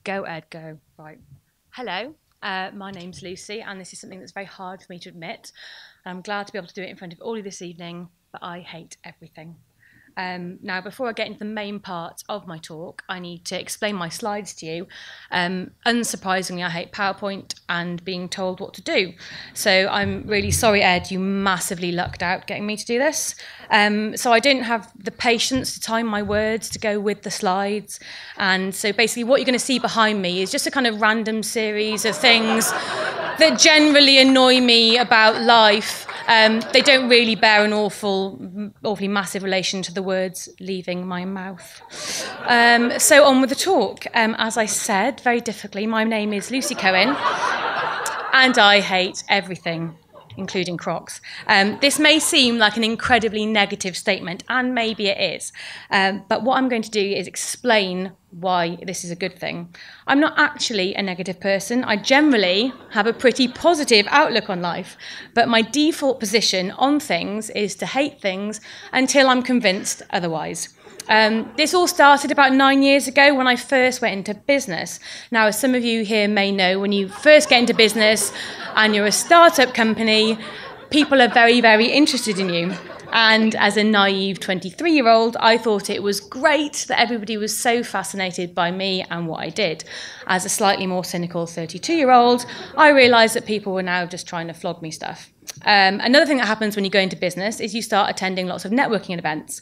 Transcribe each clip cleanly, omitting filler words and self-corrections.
Go, Ed, go. Right. Hello, my name's Lucy, and this is something that's very hard for me to admit. I'm glad to be able to do it in front of all of you this evening, but I hate everything. Now, before I get into the main part of my talk, I need to explain my slides to you. Unsurprisingly, I hate PowerPoint and being told what to do. So I'm really sorry, Ed, you massively lucked out getting me to do this. So I didn't have the patience to time my words to go with the slides. And so basically what you're going to see behind me is just a kind of random series of things that generally annoy me about life. They don't really bear an awfully massive relation to the words leaving my mouth. So on with the talk. As I said, very difficultly, my name is Lucy Cohen, and I hate everything, including Crocks. This may seem like an incredibly negative statement, and maybe it is. But what I'm going to do is explain why this is a good thing. I'm not actually a negative person. I generally have a pretty positive outlook on life, but my default position on things is to hate things until I'm convinced otherwise. This all started about 9 years ago when I first went into business. Now, as some of you here may know, when you first get into business and you're a startup company, people are very, very interested in you. And as a naive 23-year-old, I thought it was great that everybody was so fascinated by me and what I did. As a slightly more cynical 32-year-old, I realised that people were now just trying to flog me stuff. Another thing that happens when you go into business is you start attending lots of networking events.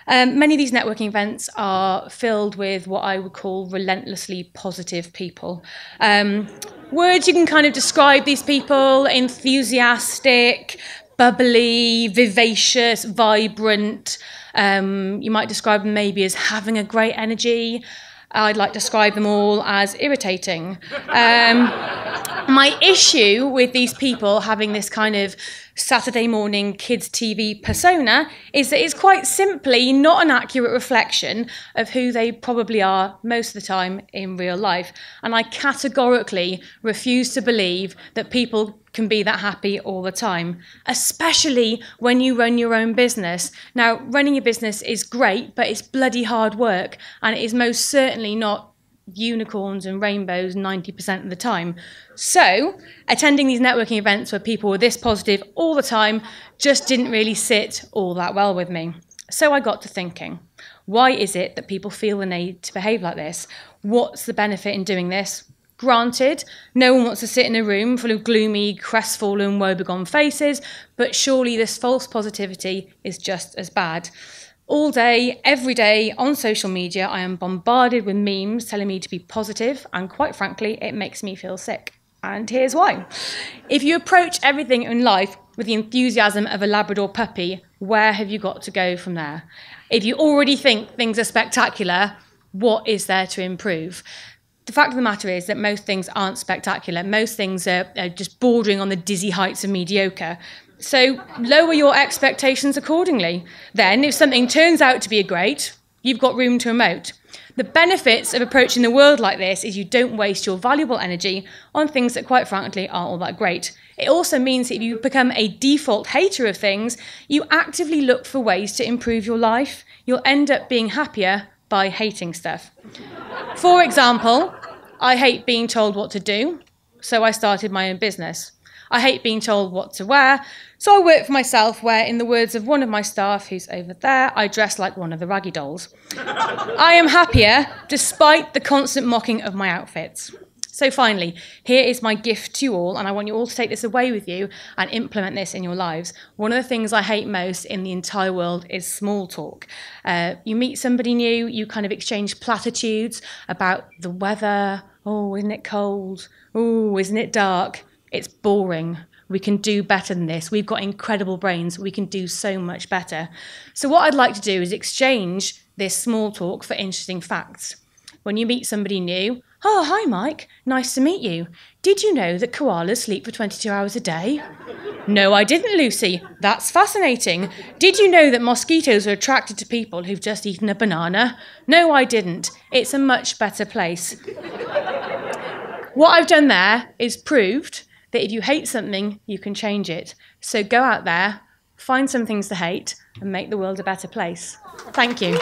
Many of these networking events are filled with what I would call relentlessly positive people. Words you can kind of describe these people: enthusiastic, bubbly, vivacious, vibrant. You might describe them maybe as having a great energy. I'd like to describe them all as irritating. My issue with these people having this kind of Saturday morning kids' TV persona is that it's quite simply not an accurate reflection of who they probably are most of the time in real life. And I categorically refuse to believe that people can be that happy all the time, especially when you run your own business. Now, running your business is great, but it's bloody hard work, and it is most certainly not unicorns and rainbows 90% of the time. So attending these networking events where people were this positive all the time just didn't really sit all that well with me. So I got to thinking, why is it that people feel the need to behave like this? What's the benefit in doing this? Granted, no one wants to sit in a room full of gloomy, crestfallen, woebegone faces, but surely this false positivity is just as bad. All day, every day, on social media, I am bombarded with memes telling me to be positive, and quite frankly, it makes me feel sick. And here's why. If you approach everything in life with the enthusiasm of a Labrador puppy, where have you got to go from there? If you already think things are spectacular, what is there to improve? The fact of the matter is that most things aren't spectacular. Most things are just bordering on the dizzy heights of mediocre. So lower your expectations accordingly. Then, if something turns out to be great, you've got room to emote. The benefits of approaching the world like this is you don't waste your valuable energy on things that, quite frankly, aren't all that great. It also means that if you become a default hater of things, you actively look for ways to improve your life. You'll end up being happier by hating stuff. For example, I hate being told what to do, so I started my own business. I hate being told what to wear, so I work for myself where, in the words of one of my staff who's over there, I dress like one of the raggy dolls. I am happier despite the constant mocking of my outfits. So finally, here is my gift to you all, and I want you all to take this away with you and implement this in your lives. One of the things I hate most in the entire world is small talk. You meet somebody new, you kind of exchange platitudes about the weather. Oh, isn't it cold? Oh, isn't it dark? It's boring. We can do better than this. We've got incredible brains. We can do so much better. So what I'd like to do is exchange this small talk for interesting facts. When you meet somebody new, oh, hi, Mike. Nice to meet you. Did you know that koalas sleep for 22 hours a day? No, I didn't, Lucy. That's fascinating. Did you know that mosquitoes are attracted to people who've just eaten a banana? No, I didn't. It's a much better place. What I've done there is proved that if you hate something, you can change it. So go out there, find some things to hate, and make the world a better place. Thank you.